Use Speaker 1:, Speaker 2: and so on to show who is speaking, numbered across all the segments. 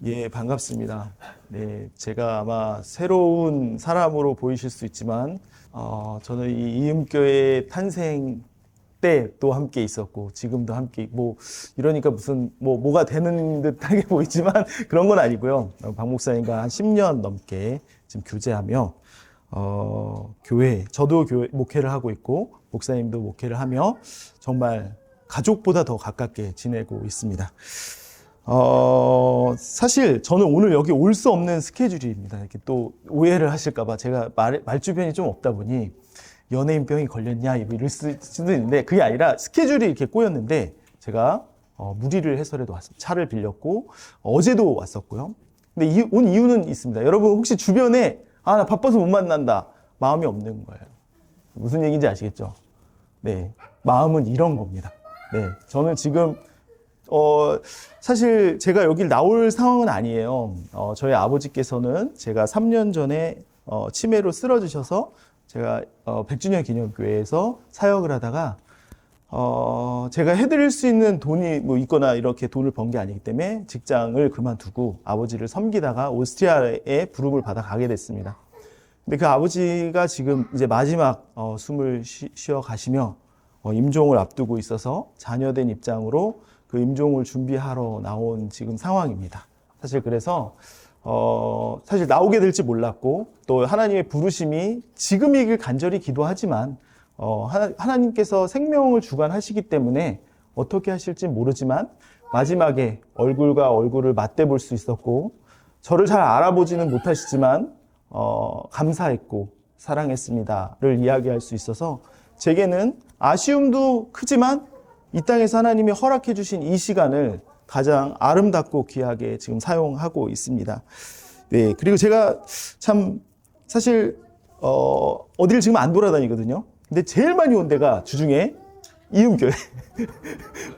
Speaker 1: 예, 반갑습니다. 네, 제가 아마 새로운 사람으로 보이실 수 있지만, 저는 이 이음교회 탄생 때 또 함께 있었고, 지금도 함께, 이러니까 무슨, 뭐가 되는 듯하게 보이지만, 그런 건 아니고요. 박 목사님과 한 10년 넘게 지금 교제하며, 저도 교회 목회를 하고 있고, 목사님도 목회를 하며, 정말 가족보다 더 가깝게 지내고 있습니다. 사실 저는 오늘 여기 올 수 없는 스케줄입니다. 이렇게 또 오해를 하실까봐 제가 말주변이 좀 없다 보니 연예인병이 걸렸냐 이럴 수도 있는데 그게 아니라 스케줄이 이렇게 꼬였는데 제가 무리를 해서라도 왔습니다. 차를 빌렸고 어제도 왔었고요. 근데 온 이유는 있습니다. 여러분 혹시 주변에 나 바빠서 못 만난다 마음이 없는 거예요. 무슨 얘기인지 아시겠죠? 네, 마음은 이런 겁니다. 네, 저는 지금 사실 제가 여길 나올 상황은 아니에요. 저희 아버지께서는 제가 3년 전에 치매로 쓰러지셔서 제가 100주년 기념교회에서 사역을 하다가 제가 해드릴 수 있는 돈이 있거나 이렇게 돈을 번 게 아니기 때문에 직장을 그만두고 아버지를 섬기다가 오스트리아에 부름을 받아 가게 됐습니다. 근데 그 아버지가 지금 이제 마지막 숨을 쉬어 가시며 임종을 앞두고 있어서 자녀된 입장으로 그 임종을 준비하러 나온 지금 상황입니다. 사실 그래서 사실 나오게 될지 몰랐고 또 하나님의 부르심이 지금이길 간절히 기도하지만 하나님께서 생명을 주관하시기 때문에 어떻게 하실지 모르지만 마지막에 얼굴과 얼굴을 맞대볼 수 있었고 저를 잘 알아보지는 못하시지만 감사했고 사랑했습니다를 이야기할 수 있어서 제게는 아쉬움도 크지만 이 땅에서 하나님이 허락해 주신 이 시간을 가장 아름답고 귀하게 지금 사용하고 있습니다. 네, 그리고 제가 참 사실 어디를 지금 안 돌아다니거든요. 근데 제일 많이 온 데가 주중에 이음교회,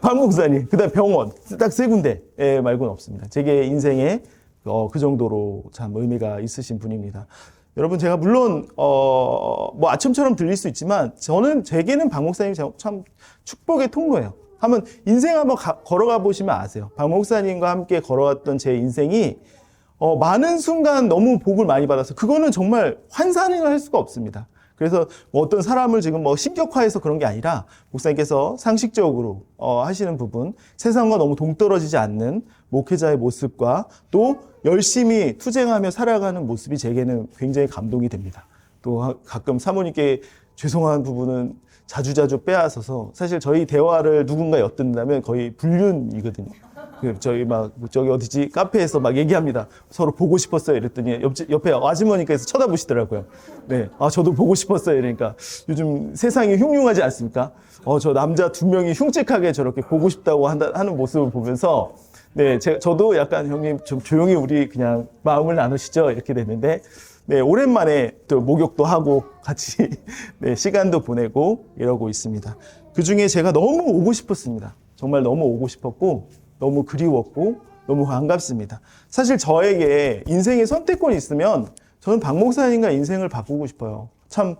Speaker 1: 박 목사님, 그다음 병원 딱 세 군데 말고는 없습니다. 제게 인생에 그 정도로 참 의미가 있으신 분입니다. 여러분 제가 물론 아침처럼 들릴 수 있지만 제게는 박 목사님이 참 축복의 통로예요. 한번 인생 한번 걸어가 보시면 아세요. 박 목사님과 함께 걸어왔던 제 인생이 많은 순간 너무 복을 많이 받아서 그거는 정말 환산을 할 수가 없습니다. 그래서 어떤 사람을 지금 신격화해서 그런 게 아니라 목사님께서 상식적으로 하시는 부분, 세상과 너무 동떨어지지 않는 목회자의 모습과 또 열심히 투쟁하며 살아가는 모습이 제게는 굉장히 감동이 됩니다. 또 가끔 사모님께 죄송한 부분은 자주자주 빼앗아서 사실 저희 대화를 누군가 엿듣는다면 거의 불륜이거든요. 저기 어디지? 카페에서 막 얘기합니다. 서로 보고 싶었어요. 이랬더니 옆에 아주머니께서 쳐다보시더라고요. 네. 저도 보고 싶었어요. 이러니까 요즘 세상이 흉흉하지 않습니까? 저 남자 2명이 흉측하게 저렇게 보고 싶다고 하는 모습을 보면서 네, 저도 약간 형님 좀 조용히 우리 그냥 마음을 나누시죠. 이렇게 됐는데 네, 오랜만에 또 목욕도 하고 같이 네, 시간도 보내고 이러고 있습니다. 그 중에 제가 너무 오고 싶었습니다. 정말 너무 오고 싶었고 너무 그리웠고 너무 반갑습니다. 사실 저에게 인생의 선택권이 있으면 저는 박 목사님과 인생을 바꾸고 싶어요. 참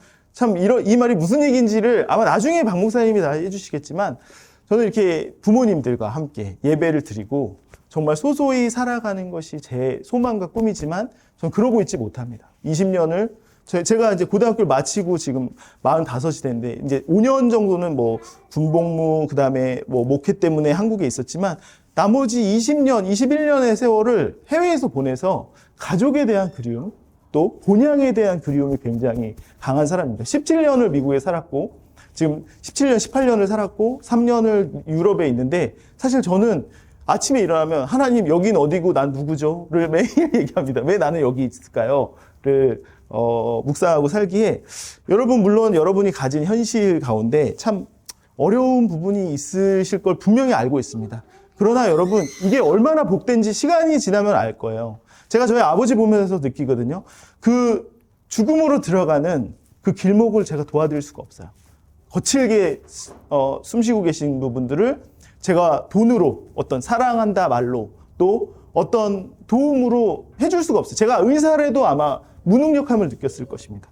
Speaker 1: 이 말이 무슨 얘기인지를 아마 나중에 박 목사님이 다 해주시겠지만 저는 이렇게 부모님들과 함께 예배를 드리고 정말 소소히 살아가는 것이 제 소망과 꿈이지만 저는 그러고 있지 못합니다. 20년을 제가 이제 고등학교를 마치고 지금 45이 됐는데 이제 5년 정도는 군복무 그다음에 목회 때문에 한국에 있었지만 나머지 20년, 21년의 세월을 해외에서 보내서 가족에 대한 그리움 또 본향에 대한 그리움이 굉장히 강한 사람입니다. 17년을 미국에 살았고 지금 17년, 18년을 살았고 3년을 유럽에 있는데 사실 저는 아침에 일어나면 하나님 여긴 어디고 난 누구죠? 를 매일 얘기합니다. 왜 나는 여기 있을까요? 를 묵상하고 살기에 여러분 물론 여러분이 가진 현실 가운데 참 어려운 부분이 있으실 걸 분명히 알고 있습니다. 그러나 여러분 이게 얼마나 복된지 시간이 지나면 알 거예요. 제가 저희 아버지 보면서 느끼거든요. 그 죽음으로 들어가는 그 길목을 제가 도와드릴 수가 없어요. 거칠게 숨쉬고 계신 부분들을 제가 돈으로 어떤 사랑한다 말로 또 어떤 도움으로 해줄 수가 없어요. 제가 의사라도 아마 무능력함을 느꼈을 것입니다.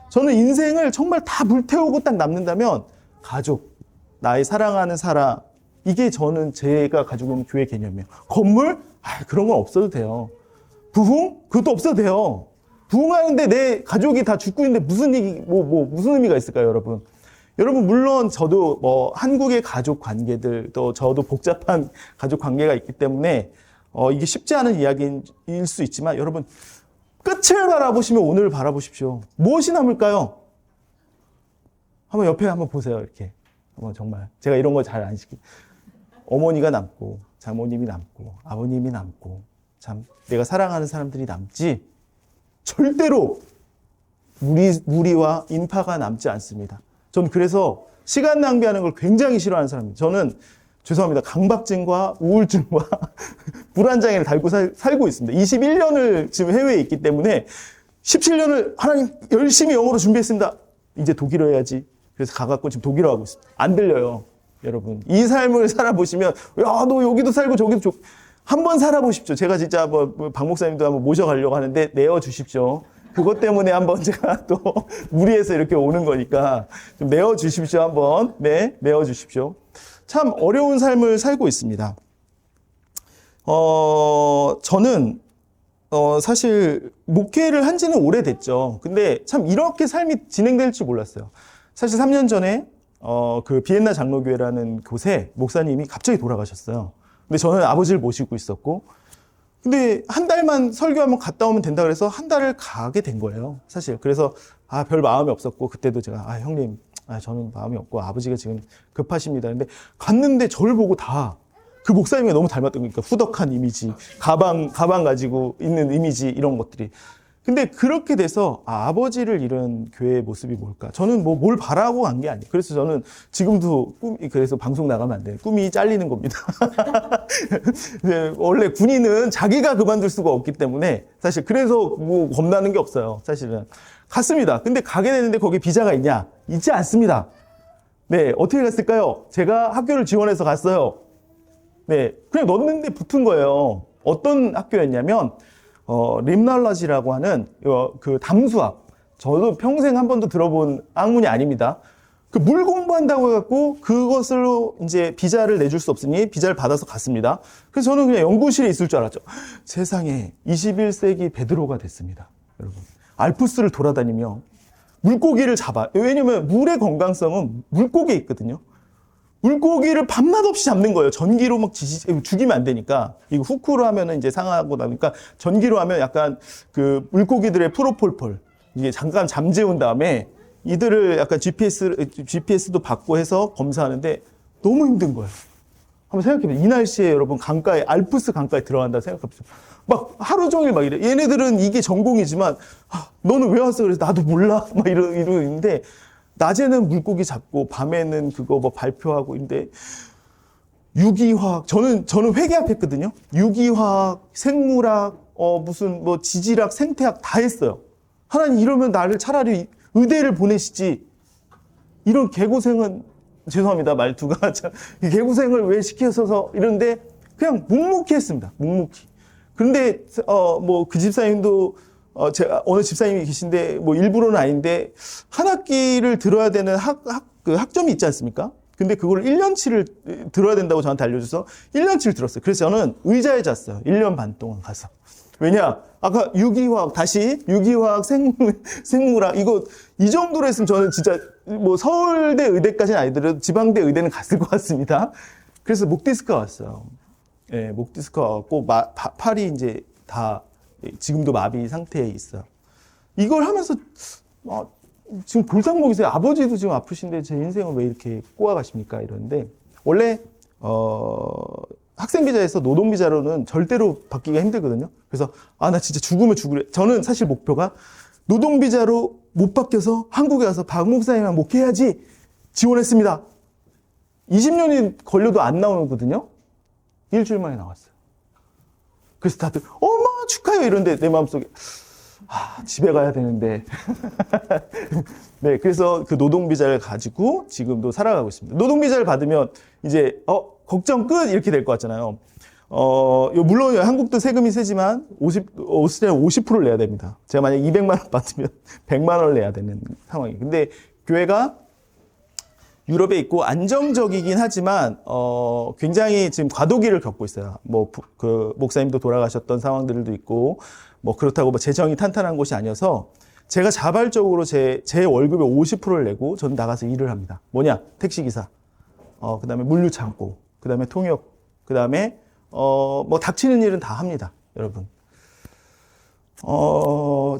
Speaker 1: 저는 인생을 정말 다 불태우고 딱 남는다면 가족, 나의 사랑하는 사람, 이게 저는 제가 가지고 있는 교회 개념이에요. 건물? 그런 건 없어도 돼요. 부흥? 그것도 없어도 돼요. 부흥하는데 내 가족이 다 죽고 있는데 무슨 의미가 있을까요, 여러분? 여러분, 물론 저도 한국의 가족 관계들, 또 저도 복잡한 가족 관계가 있기 때문에, 이게 쉽지 않은 이야기일 수 있지만, 여러분, 끝을 바라보시면 오늘을 바라보십시오. 무엇이 남을까요? 한번 옆에 한번 보세요, 이렇게. 정말. 제가 이런 거 잘 안 시키고. 어머니가 남고, 장모님이 남고, 아버님이 남고, 참, 내가 사랑하는 사람들이 남지, 절대로 무리와 인파가 남지 않습니다. 전 그래서 시간 낭비하는 걸 굉장히 싫어하는 사람입니다. 저는 죄송합니다. 강박증과 우울증과 불안장애를 달고 살고 있습니다. 21년을 지금 해외에 있기 때문에 17년을 하나님 열심히 영어로 준비했습니다. 이제 독일어 해야지. 그래서 가갖고 지금 독일어 하고 있습니다. 안 들려요. 여러분. 이 삶을 살아보시면, 야, 너 여기도 살고 저기도 한번 살아보십시오. 제가 진짜 박 목사님도 한번 모셔가려고 하는데 내어주십시오. 그것 때문에 한번 제가 또 무리해서 이렇게 오는 거니까 좀 내어주십시오. 한번. 네, 내어주십시오. 참 어려운 삶을 살고 있습니다. 저는 사실 목회를 한 지는 오래됐죠. 근데 참 이렇게 삶이 진행될 줄 몰랐어요. 사실 3년 전에 그 비엔나 장로교회라는 곳에 목사님이 갑자기 돌아가셨어요. 근데 저는 아버지를 모시고 있었고, 근데 한 달만 설교 한번 갔다 오면 된다 그래서 한 달을 가게 된 거예요, 사실. 그래서 별 마음이 없었고, 그때도 제가 형님, 저는 마음이 없고 아버지가 지금 급하십니다. 근데 갔는데 저를 보고 다 그 목사님이 너무 닮았던 거니까, 후덕한 이미지, 가방 가지고 있는 이미지, 이런 것들이. 근데 그렇게 돼서 아버지를 잃은 교회의 모습이 뭘까? 저는 뭘 바라고 간 게 아니에요. 그래서 저는 지금도 그래서 방송 나가면 안 돼요. 꿈이 잘리는 겁니다. 원래 군인은 자기가 그만둘 수가 없기 때문에 사실 그래서 겁나는 게 없어요. 사실은. 갔습니다. 근데 가게 되는데 거기 비자가 있냐? 있지 않습니다. 네, 어떻게 갔을까요? 제가 학교를 지원해서 갔어요. 네, 그냥 넣었는데 붙은 거예요. 어떤 학교였냐면 림날라지라고 하는 그 담수학. 저도 평생 한 번도 들어본 학문이 아닙니다. 그 물 공부한다고 해갖고 그것으로 이제 비자를 내줄 수 없으니 비자를 받아서 갔습니다. 그래서 저는 그냥 연구실에 있을 줄 알았죠. 세상에 21세기 베드로가 됐습니다. 여러분, 알프스를 돌아다니며 물고기를 잡아. 왜냐면 물의 건강성은 물고기에 있거든요. 물고기를 밤낮 없이 잡는 거예요. 전기로 막 죽이면 안 되니까. 이거 후크로 하면은 이제 상하고 나니까 전기로 하면 약간 그 물고기들의 프로폴폴. 이게 잠깐 잠재운 다음에 이들을 약간 GPS도 받고 해서 검사하는데 너무 힘든 거예요. 한번 생각해보세요. 이 날씨에 여러분 강가에, 알프스 강가에 들어간다 생각해보세요. 막 하루 종일 막 이래. 얘네들은 이게 전공이지만, 너는 왜 왔어? 그래서 나도 몰라. 막 이러는데, 낮에는 물고기 잡고 밤에는 그거 발표하고 있는데, 유기화학, 저는 회계학했거든요. 유기화학, 생물학, 무슨 지질학, 생태학 다 했어요. 하나님, 이러면 나를 차라리 의대를 보내시지. 이런 개고생은, 죄송합니다, 말투가. 개고생을 왜 시켜서 이런데 그냥 묵묵히 했습니다. 묵묵히. 그런데 그 집사님도 제가 어느 집사님이 계신데 일부러는 아닌데 한 학기를 들어야 되는 학점이 있지 않습니까? 근데 그걸 1년치를 들어야 된다고 저한테 알려줘서 1년치를 들었어요. 그래서 저는 의자에 잤어요. 1년 반 동안 가서. 왜냐? 아까 유기화학, 생물학, 이 정도로 했으면 저는 진짜 서울대 의대까지는 아니더라도 지방대 의대는 갔을 것 같습니다. 그래서 목 디스크가 왔어요. 예, 목 디스크가 왔고, 팔이 이제 다 지금도 마비 상태에 있어요. 이걸 하면서, 지금 골상목이세요. 아버지도 지금 아프신데 제 인생을 왜 이렇게 꼬아가십니까? 이러는데, 원래, 학생비자에서 노동비자로는 절대로 받기가 힘들거든요. 그래서 나 진짜 죽으면 죽으래. 저는 사실 목표가 노동비자로 못 바뀌어서 한국에 와서 박 목사님만 목회해야지 지원했습니다. 20년이 걸려도 안 나오거든요. 일주일 만에 나왔어요. 그래서 다들 어머 축하해요 이런데 내 마음속에 집에 가야 되는데 네, 그래서 그 노동비자를 가지고 지금도 살아가고 있습니다. 노동비자를 받으면 이제 걱정 끝 이렇게 될 것 같잖아요. 물론 한국도 세금이 세지만 오스트리아 50%를 내야 됩니다. 제가 만약 200만 원 받으면 100만 원을 내야 되는 상황이에요. 근데 교회가 유럽에 있고 안정적이긴 하지만 굉장히 지금 과도기를 겪고 있어요. 뭐 그 목사님도 돌아가셨던 상황들도 있고 뭐 그렇다고 뭐 재정이 탄탄한 곳이 아니어서 제가 자발적으로 제 월급의 50%를 내고 저는 나가서 일을 합니다. 뭐냐? 택시기사, 그다음에 물류창고, 그다음에 통역, 그다음에 뭐 닥치는 일은 다 합니다, 여러분.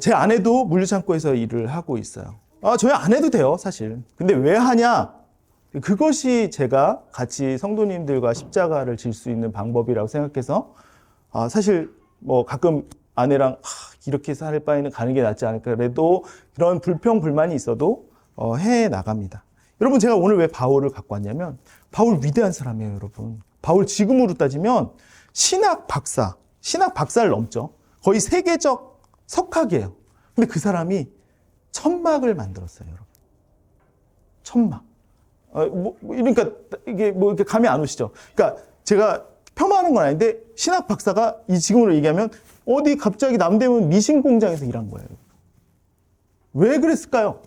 Speaker 1: 제 아내도 물류창고에서 일을 하고 있어요. 저희 안 해도 돼요, 사실. 근데 왜 하냐? 그것이 제가 같이 성도님들과 십자가를 질 수 있는 방법이라고 생각해서, 사실 뭐 가끔 아내랑 이렇게 살 바에는 가는 게 낫지 않을까. 그래도 그런 불평, 불만이 있어도 해 나갑니다. 여러분, 제가 오늘 왜 바울을 갖고 왔냐면, 바울 위대한 사람이에요, 여러분. 바울 지금으로 따지면 신학 박사를 넘죠. 거의 세계적 석학이에요. 근데 그 사람이 천막을 만들었어요, 여러분. 천막. 그러니까 이게 뭐 이렇게 감이 안 오시죠? 그러니까 제가 폄하하는 건 아닌데 신학 박사가 이 지금으로 얘기하면 어디 갑자기 남대문 미신 공장에서 일한 거예요. 왜 그랬을까요?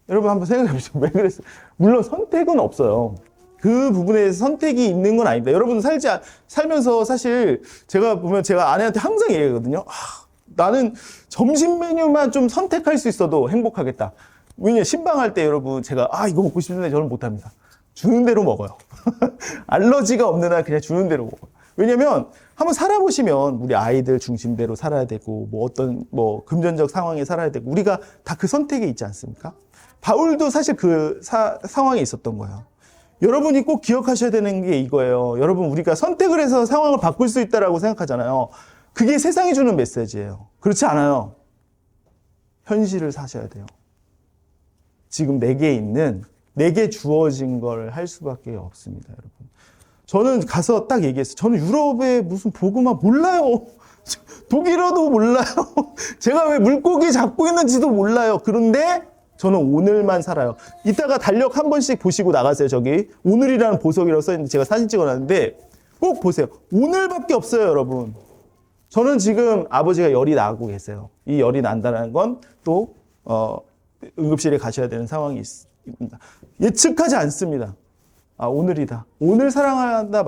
Speaker 1: 여러분 한번 생각해 보시죠. 왜 그랬어요? 물론 선택은 없어요. 그 부분에 대해서 선택이 있는 건 아닙니다. 여러분 살면서 사실 제가 보면 제가 아내한테 항상 얘기하거든요. 나는 점심 메뉴만 좀 선택할 수 있어도 행복하겠다. 왜냐면 신방할 때 여러분 제가 이거 먹고 싶은데 저는 못합니다. 주는 대로 먹어요. 알러지가 없는 한 그냥 주는 대로 먹어요. 왜냐면 한번 살아보시면 우리 아이들 중심대로 살아야 되고 뭐 어떤 뭐 금전적 상황에 살아야 되고 우리가 다 그 선택에 있지 않습니까? 바울도 사실 그 상황에 있었던 거예요. 여러분이 꼭 기억하셔야 되는 게 이거예요. 여러분 우리가 선택을 해서 상황을 바꿀 수 있다라고 생각하잖아요. 그게 세상이 주는 메시지예요. 그렇지 않아요. 현실을 사셔야 돼요. 지금 내게 주어진 걸 할 수밖에 없습니다, 여러분. 저는 가서 딱 얘기했어요. 저는 유럽에 무슨 복음화 몰라요. 독일어도 몰라요. 제가 왜 물고기 잡고 있는지도 몰라요. 그런데 저는 오늘만 살아요. 이따가 달력 한 번씩 보시고 나가세요. 저기 오늘이라는 보석이라고 써있는데 제가 사진 찍어놨는데 꼭 보세요. 오늘밖에 없어요, 여러분. 저는 지금 아버지가 열이 나고 계세요. 이 열이 난다는 건 또 응급실에 가셔야 되는 상황이 있습니다. 예측하지 않습니다. 오늘이다. 오늘 사랑한다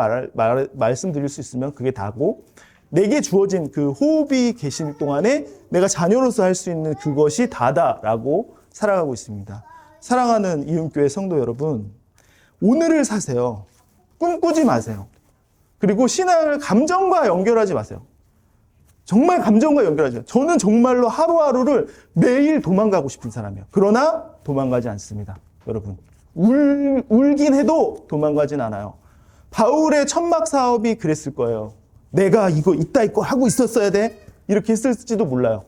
Speaker 1: 말씀드릴 수 있으면 그게 다고, 내게 주어진 그 호흡이 계신 동안에 내가 자녀로서 할 수 있는 그것이 다다라고 살아가고 있습니다. 사랑하는 이음교회 성도 여러분, 오늘을 사세요. 꿈꾸지 마세요. 그리고 신앙을 감정과 연결하지 마세요. 정말 감정과 연결하죠. 저는 정말로 하루하루를 매일 도망가고 싶은 사람이에요. 그러나 도망가지 않습니다. 여러분. 울긴 해도 도망가진 않아요. 바울의 천막 사업이 그랬을 거예요. 내가 이거 하고 있었어야 돼? 이렇게 했을지도 몰라요.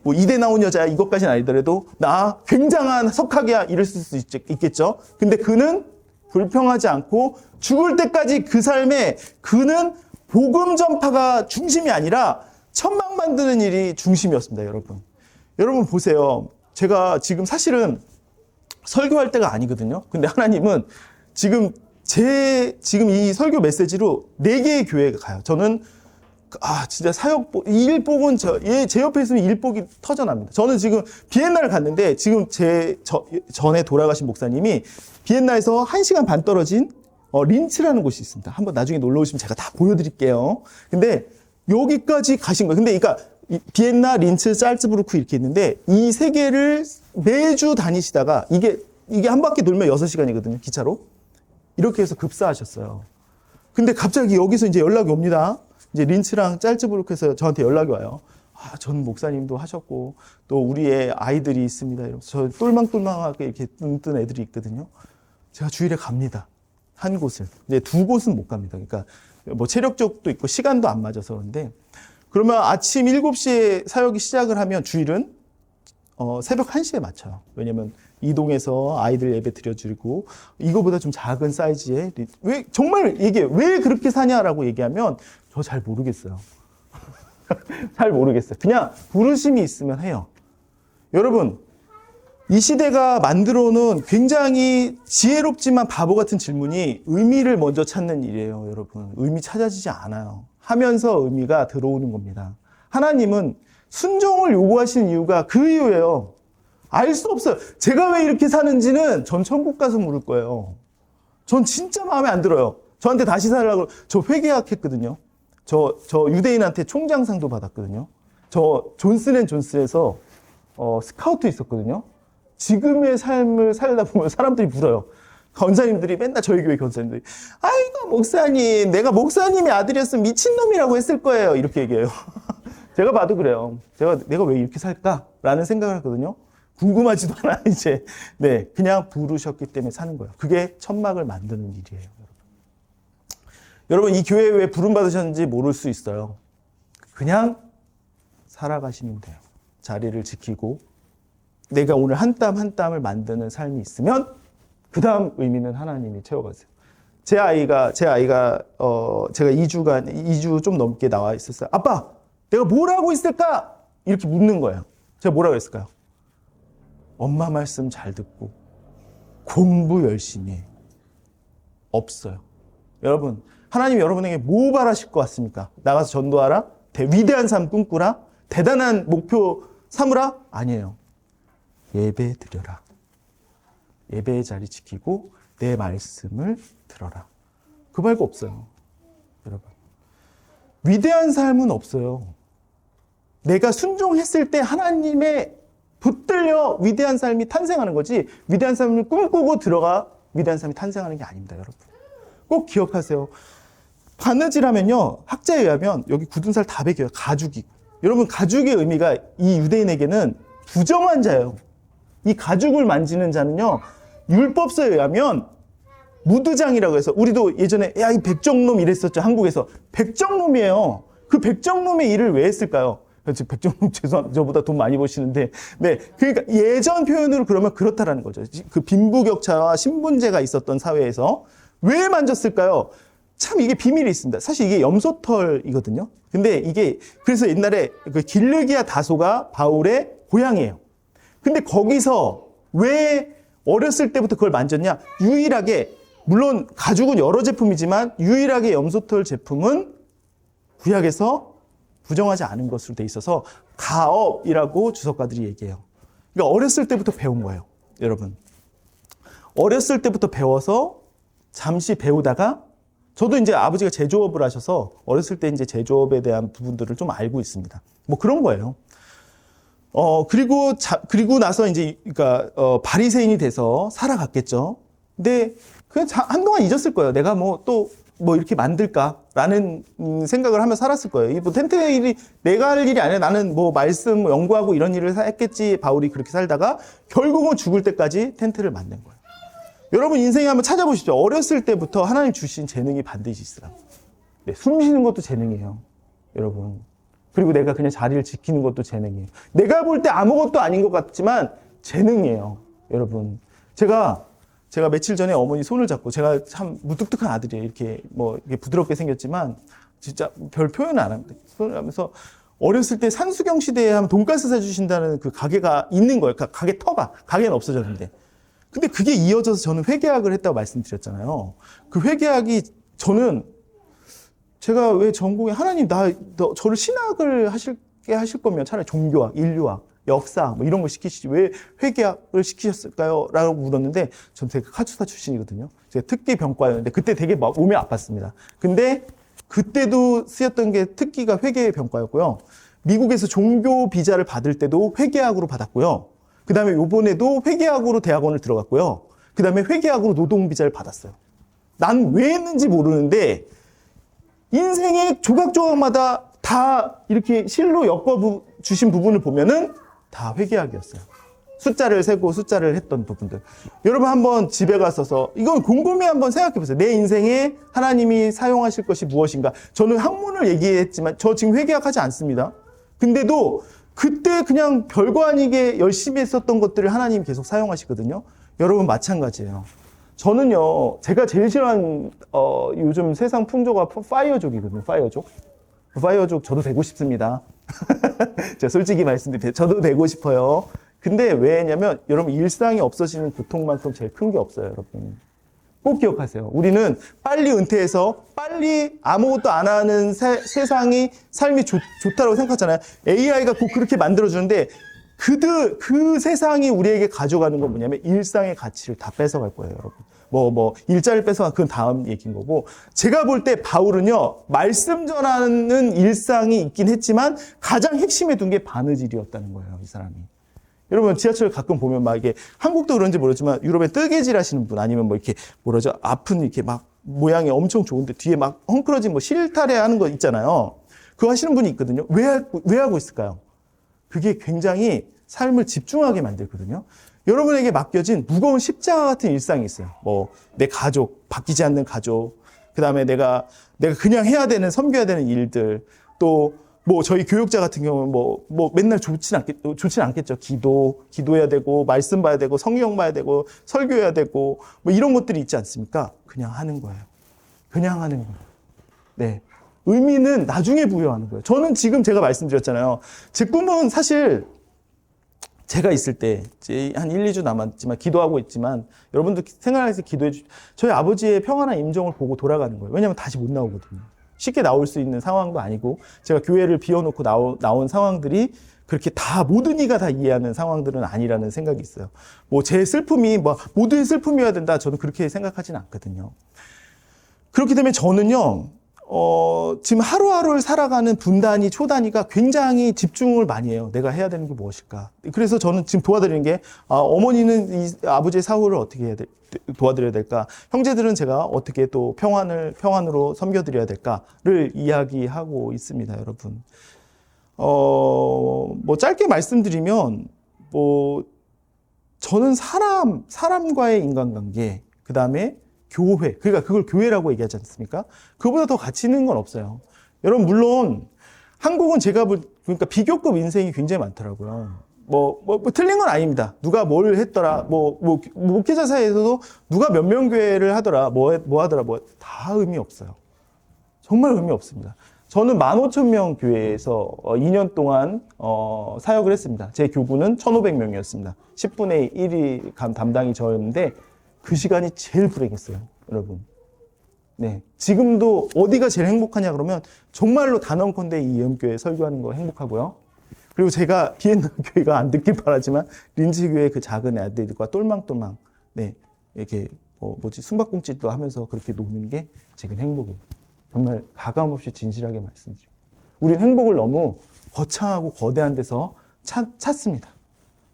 Speaker 1: 뭐 이대 나온 여자야. 이것까지는 아니더라도 나 굉장한 석학이야. 이럴 수 있겠죠. 근데 그는 불평하지 않고 죽을 때까지 그 삶에 그는 복음 전파가 중심이 아니라 천막 만드는 일이 중심이었습니다, 여러분. 여러분 보세요. 제가 지금 사실은 설교할 때가 아니거든요. 근데 하나님은 지금 이 설교 메시지로 4개의 교회가 가요. 저는 진짜 일복은 제 옆에 있으면 일복이 터져납니다. 저는 지금 비엔나를 갔는데 지금 전에 돌아가신 목사님이 비엔나에서 1시간 반 떨어진 린츠라는 곳이 있습니다. 한번 나중에 놀러 오시면 제가 다 보여드릴게요. 근데 여기까지 가신 거예요. 근데 그러니까 비엔나, 린츠, 살츠부르크 이렇게 있는데 이 3개를 매주 다니시다가 이게 한 바퀴 돌면 6시간이거든요. 기차로. 이렇게 해서 급사하셨어요. 근데 갑자기 여기서 이제 연락이 옵니다. 이제 린츠랑 살츠부르크에서 저한테 연락이 와요. 전 목사님도 하셨고 또 우리의 아이들이 있습니다. 이러면서 저 똘망똘망하게 이렇게 뜬 애들이 있거든요. 제가 주일에 갑니다. 한 곳을. 이제 2곳은 못 갑니다. 그러니까 뭐 체력적도 있고 시간도 안 맞아서 그런데, 그러면 아침 7시에 사역이 시작을 하면 주일은 새벽 1시에 맞춰요. 왜냐면 이동해서 아이들 예배 드려주고 이거보다 좀 작은 사이즈의, 정말 이게 왜 그렇게 사냐라고 얘기하면 저 잘 모르겠어요. 잘 모르겠어요. 그냥 부르심이 있으면 해요. 여러분, 이 시대가 만들어 놓은 굉장히 지혜롭지만 바보 같은 질문이 의미를 먼저 찾는 일이에요, 여러분. 의미 찾아지지 않아요. 하면서 의미가 들어오는 겁니다. 하나님은 순종을 요구하시는 이유가 그 이유예요. 알 수 없어요. 제가 왜 이렇게 사는지는 전 천국 가서 물을 거예요. 전 진짜 마음에 안 들어요. 저한테 다시 살라고, 저 회계학했거든요. 저 유대인한테 총장상도 받았거든요. 저 존슨앤존슨에서 스카우트 있었거든요. 지금의 삶을 살다 보면 사람들이 물어요. 권사님들이 맨날 저희 교회 권사님들이 아이고 목사님, 내가 목사님의 아들이었으면 미친놈이라고 했을 거예요. 이렇게 얘기해요. 제가 봐도 그래요. 내가 왜 이렇게 살까라는 생각을 하거든요. 궁금하지도 않아 이제. 네, 그냥 부르셨기 때문에 사는 거예요. 그게 천막을 만드는 일이에요. 여러분 이 교회에 왜 부름 받으셨는지 모를 수 있어요. 그냥 살아가시면 돼요. 자리를 지키고 내가 오늘 한 땀 한 땀을 만드는 삶이 있으면 그 다음 의미는 하나님이 채워가세요. 제가 2주 좀 넘게 나와 있었어요. 아빠, 내가 뭘 하고 있을까? 이렇게 묻는 거예요. 제가 뭐라고 했을까요? 엄마 말씀 잘 듣고 공부 열심히 해. 없어요. 여러분, 하나님 여러분에게 뭐 바라실 것 같습니까? 나가서 전도하라? 위대한 삶 꿈꾸라? 대단한 목표 삼으라? 아니에요. 예배 드려라. 예배의 자리 지키고 내 말씀을 들어라. 그 말고 없어요. 여러분. 위대한 삶은 없어요. 내가 순종했을 때 하나님의 붙들려 위대한 삶이 탄생하는 거지 위대한 삶을 꿈꾸고 들어가 위대한 삶이 탄생하는 게 아닙니다. 여러분. 꼭 기억하세요. 바느질하면요. 학자에 의하면 여기 굳은 살 다 베겨요. 가죽이고. 여러분 가죽의 의미가 이 유대인에게는 부정한 자예요. 이 가죽을 만지는 자는요. 율법서에 의하면 무드장이라고 해서 우리도 예전에 야, 이 백정놈 이랬었죠. 한국에서. 백정놈이에요. 그 백정놈의 일을 왜 했을까요? 백정놈 죄송합니다. 저보다 돈 많이 버시는데. 네. 그러니까 예전 표현으로 그러면 그렇다라는 거죠. 그 빈부격차와 신분제가 있었던 사회에서 왜 만졌을까요? 참 이게 비밀이 있습니다. 사실 이게 염소털이거든요. 근데 이게 그래서 옛날에 그 길르기아 다소가 바울의 고향이에요. 근데 거기서 왜 어렸을 때부터 그걸 만졌냐? 유일하게 물론 가죽은 여러 제품이지만 유일하게 염소털 제품은 구약에서 부정하지 않은 것으로 돼 있어서 가업이라고 주석가들이 얘기해요. 그러니까 어렸을 때부터 배운 거예요. 여러분. 어렸을 때부터 배워서 잠시 배우다가 저도 이제 아버지가 제조업을 하셔서 어렸을 때 이제 제조업에 대한 부분들을 좀 알고 있습니다. 뭐 그런 거예요. 그리고 나서 이제, 그러니까, 바리새인이 돼서 살아갔겠죠. 근데, 그냥 한동안 잊었을 거예요. 내가 뭐 이렇게 만들까라는 생각을 하며 살았을 거예요. 뭐 텐트 일이 내가 할 일이 아니라 나는 뭐 말씀 연구하고 이런 일을 했겠지. 바울이 그렇게 살다가 결국은 죽을 때까지 텐트를 만든 거예요. 여러분 인생에 한번 찾아보십시오. 어렸을 때부터 하나님 주신 재능이 반드시 있으라고. 네, 숨 쉬는 것도 재능이에요. 여러분. 그리고 내가 그냥 자리를 지키는 것도 재능이에요. 내가 볼 때 아무것도 아닌 것 같지만 재능이에요. 여러분. 제가 며칠 전에 어머니 손을 잡고 제가 참 무뚝뚝한 아들이에요. 이렇게 부드럽게 생겼지만 진짜 별 표현을 안 합니다. 손을 하면서 어렸을 때 산수경 시대에 하면 돈가스 사주신다는 그 가게가 있는 거예요. 가게 가게는 없어졌는데. 근데 그게 이어져서 저는 회계학을 했다고 말씀드렸잖아요. 그 회계학이 제가 왜 전공에 하나님 저를 신학을 하실 거면 차라리 종교학, 인류학, 역사 뭐 이런 걸 시키시지 왜 회계학을 시키셨을까요? 라고 물었는데 전 제가 카투사 출신이거든요. 제가 특기 병과였는데 그때 되게 몸이 아팠습니다. 근데 그때도 쓰였던 게 특기가 회계 병과였고요. 미국에서 종교 비자를 받을 때도 회계학으로 받았고요. 그 다음에 요번에도 회계학으로 대학원을 들어갔고요. 그 다음에 회계학으로 노동 비자를 받았어요. 난 왜 했는지 모르는데 인생의 조각조각마다 다 이렇게 실로 엮어 주신 부분을 보면은 다 회계학이었어요. 숫자를 세고 숫자를 했던 부분들. 여러분 한번 집에 가서서 이건 곰곰이 한번 생각해 보세요. 내 인생에 하나님이 사용하실 것이 무엇인가. 저는 학문을 얘기했지만 저 지금 회계학 하지 않습니다. 근데도 그때 그냥 별거 아니게 열심히 했었던 것들을 하나님이 계속 사용하시거든요. 여러분 마찬가지예요. 저는요, 제가 제일 싫어하는 요즘 세상 풍조가 파이어족이거든요. 파이어족 저도 되고 싶습니다. 제가 솔직히 말씀드릴게요. 저도 되고 싶어요. 근데 왜냐면 여러분 일상이 없어지는 고통만큼 제일 큰 게 없어요, 여러분. 꼭 기억하세요. 우리는 빨리 은퇴해서 빨리 아무것도 안 하는 세상이 삶이 좋다고 생각하잖아요. AI가 꼭 그렇게 만들어주는데 그 세상이 우리에게 가져가는 건 뭐냐면 일상의 가치를 다 뺏어갈 거예요, 여러분. 일자를 뺏어가 그건 다음 얘기인 거고, 제가 볼 때 바울은요, 말씀 전하는 일상이 있긴 했지만 가장 핵심에 둔 게 바느질이었다는 거예요, 이 사람이. 여러분, 지하철 가끔 보면 막 이게, 한국도 그런지 모르지만 유럽에 뜨개질 하시는 분, 아니면 뭐 이렇게 뭐라죠, 아픈 이렇게 막 모양이 엄청 좋은데 뒤에 막 헝클어진 뭐 실타래 하는 거 있잖아요. 그거 하시는 분이 있거든요. 왜 하고 있을까요? 그게 굉장히 삶을 집중하게 만들거든요. 여러분에게 맡겨진 무거운 십자가 같은 일상이 있어요. 내 가족, 바뀌지 않는 가족, 그 다음에 내가 그냥 해야 되는, 섬겨야 되는 일들, 또, 저희 교육자 같은 경우는 맨날 좋진 않겠죠. 기도해야 되고, 말씀 봐야 되고, 성경 봐야 되고, 설교해야 되고, 이런 것들이 있지 않습니까? 그냥 하는 거예요. 그냥 하는 거예요. 네. 의미는 나중에 부여하는 거예요. 저는 지금 제가 말씀드렸잖아요. 제 꿈은 사실, 제가 있을 때, 이제 한 1, 2주 남았지만, 기도하고 있지만, 여러분도 생각해서 기도해 주시죠. 저희 아버지의 평안한 임종을 보고 돌아가는 거예요. 왜냐면 다시 못 나오거든요. 쉽게 나올 수 있는 상황도 아니고, 제가 교회를 비워놓고 나온 상황들이 그렇게 모든 이가 다 이해하는 상황들은 아니라는 생각이 있어요. 제 슬픔이, 모두의 슬픔이어야 된다. 저는 그렇게 생각하진 않거든요. 그렇기 때문에 저는요, 지금 하루하루를 살아가는 분단위, 초단위가 굉장히 집중을 많이 해요. 내가 해야 되는 게 무엇일까. 그래서 저는 지금 도와드리는 게, 어머니는 아버지의 사후를 어떻게 도와드려야 될까. 형제들은 제가 어떻게 또 평안으로 섬겨드려야 될까를 이야기하고 있습니다, 여러분. 짧게 말씀드리면, 저는 사람과의 인간관계, 그 다음에 교회, 그러니까 그걸 교회라고 얘기하지 않습니까? 그거보다 더 가치 있는 건 없어요. 여러분, 물론 한국은 그러니까 비교급 인생이 굉장히 많더라고요. 틀린 건 아닙니다. 누가 뭘 했더라, 목회자 사이에서도 누가 몇 명 교회를 하더라, 다 의미 없어요. 정말 의미 없습니다. 저는 15,000명 교회에서 2년 동안 사역을 했습니다. 제 교구는 1,500명이었습니다. 10분의 1이 담당이 저였는데, 그 시간이 제일 불행했어요, 여러분. 네. 지금도 어디가 제일 행복하냐 그러면 정말로 단언컨대 이 예언교회 설교하는 거 행복하고요. 그리고 제가 비엔나 교회가 안 듣길 바라지만 린지교회 그 작은 애들과 똘망똘망, 네. 이렇게, 숨바꼭질도 하면서 그렇게 노는 게 지금 행복이에요. 정말 가감없이 진실하게 말씀드립니다. 우린 행복을 너무 거창하고 거대한 데서 찾습니다.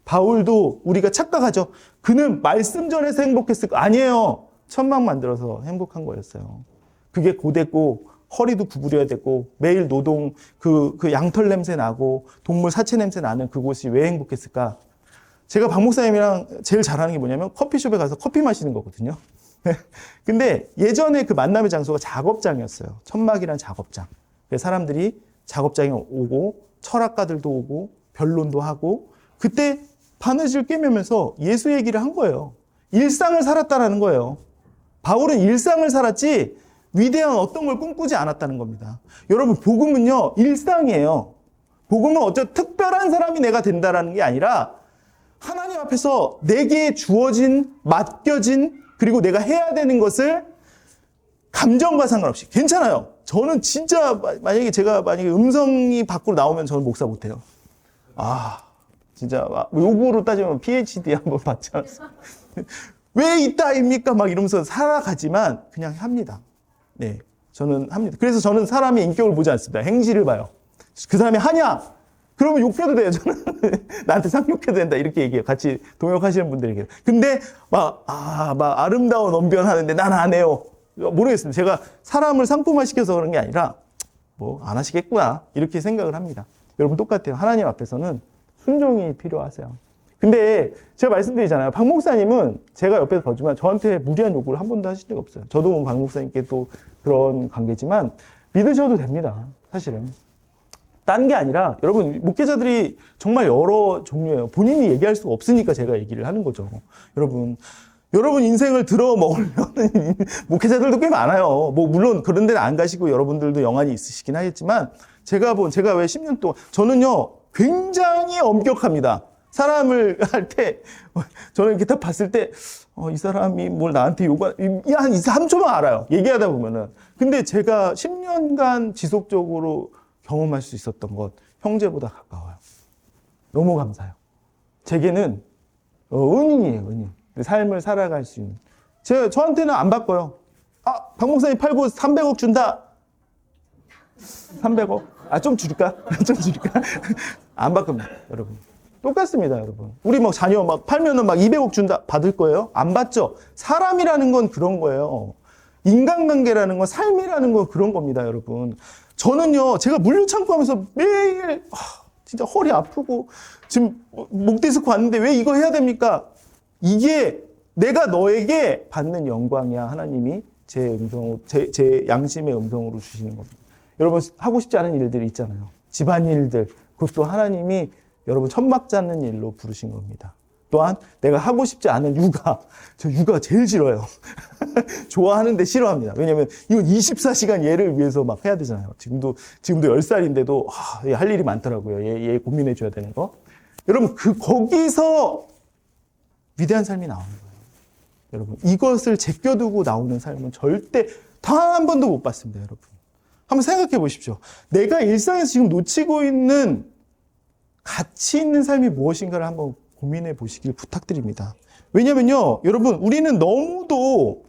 Speaker 1: 바울도 우리가 착각하죠. 그는 말씀 전에서 행복했을 거 아니에요. 천막 만들어서 행복한 거였어요. 그게 고됐고 허리도 구부려야 되고 매일 노동 그 양털 냄새 나고 동물 사체 냄새 나는 그곳이 왜 행복했을까? 제가 박 목사님이랑 제일 잘하는 게 뭐냐면 커피숍에 가서 커피 마시는 거거든요. 근데 예전에 그 만남의 장소가 작업장이었어요. 천막이란 작업장. 그래서 사람들이 작업장에 오고 철학가들도 오고 변론도 하고 그때 바느질 꿰매면서 예수 얘기를 한 거예요. 일상을 살았다라는 거예요. 바울은 일상을 살았지 위대한 어떤 걸 꿈꾸지 않았다는 겁니다. 여러분, 복음은요, 일상이에요. 복음은 어쩌 특별한 사람이 내가 된다라는 게 아니라 하나님 앞에서 내게 주어진, 맡겨진, 그리고 내가 해야 되는 것을 감정과 상관없이 괜찮아요. 저는 진짜 만약에 음성이 밖으로 나오면 저는 목사 못해요. 진짜 요구로 따지면 PhD 한번 받지 않았어요. 왜 이따입니까? 막 이러면서 살아가지만 그냥 합니다. 네, 저는 합니다. 그래서 저는 사람의 인격을 보지 않습니다. 행실을 봐요. 그 사람이 하냐? 그러면 욕해도 돼요. 저는 나한테 상욕해도 된다 이렇게 얘기해요. 같이 동역하시는 분들에게. 근데 막 아름다운 언변하는데 난 안 해요. 모르겠습니다. 제가 사람을 상품화시켜서 그런 게 아니라 안 하시겠구나 이렇게 생각을 합니다. 여러분 똑같아요. 하나님 앞에서는 순종이 필요하세요. 근데 제가 말씀드리잖아요. 박 목사님은 제가 옆에서 봐주면 저한테 무리한 요구를 한 번도 하신 적이 없어요. 저도 박 목사님께 또 그런 관계지만 믿으셔도 됩니다. 사실은. 딴 게 아니라 여러분 목회자들이 정말 여러 종류예요. 본인이 얘기할 수가 없으니까 제가 얘기를 하는 거죠. 여러분 인생을 들어 먹으려는 목회자들도 꽤 많아요. 물론 그런 데는 안 가시고 여러분들도 영안이 있으시긴 하겠지만 제가 왜 10년 동안 저는요 굉장히 엄격합니다. 사람을 할 때 저는 이렇게 딱 봤을 때 이 사람이 뭘 나한테 한 3초만 알아요. 얘기하다 보면은. 근데 제가 10년간 지속적으로 경험할 수 있었던 것 형제보다 가까워요. 너무 감사해요. 제게는 은인이에요, 은인. 삶을 살아갈 수 있는. 저한테는 안 바꿔요. 박 목사님 팔고 300억 준다. 300억? 좀 줄일까? 좀 줄일까? 안 바꿉니다, 여러분. 똑같습니다, 여러분. 우리 막 자녀 막 팔면은 막 200억 준다. 받을 거예요? 안 받죠? 사람이라는 건 그런 거예요. 인간관계라는 건, 삶이라는 건 그런 겁니다, 여러분. 저는요, 제가 물류 창고 하면서 매일, 진짜 허리 아프고, 지금 목 디스크 왔는데 왜 이거 해야 됩니까? 이게 내가 너에게 받는 영광이야. 하나님이 제 음성으로, 제 양심의 음성으로 주시는 겁니다. 여러분, 하고 싶지 않은 일들이 있잖아요. 집안일들. 그것도 하나님이 여러분 천막 잡는 일로 부르신 겁니다. 또한 내가 하고 싶지 않은 육아. 저 육아 제일 싫어요. 좋아하는데 싫어합니다. 왜냐면 이건 24시간 얘를 위해서 막 해야 되잖아요. 지금도 10살인데도 할 일이 많더라고요. 얘 고민해 줘야 되는 거. 여러분, 거기서 위대한 삶이 나오는 거예요. 여러분, 이것을 제껴두고 나오는 삶은 절대 단 한 번도 못 봤습니다, 여러분. 한번 생각해 보십시오. 내가 일상에서 지금 놓치고 있는 가치 있는 삶이 무엇인가를 한번 고민해 보시길 부탁드립니다. 왜냐면요, 여러분, 우리는 너무도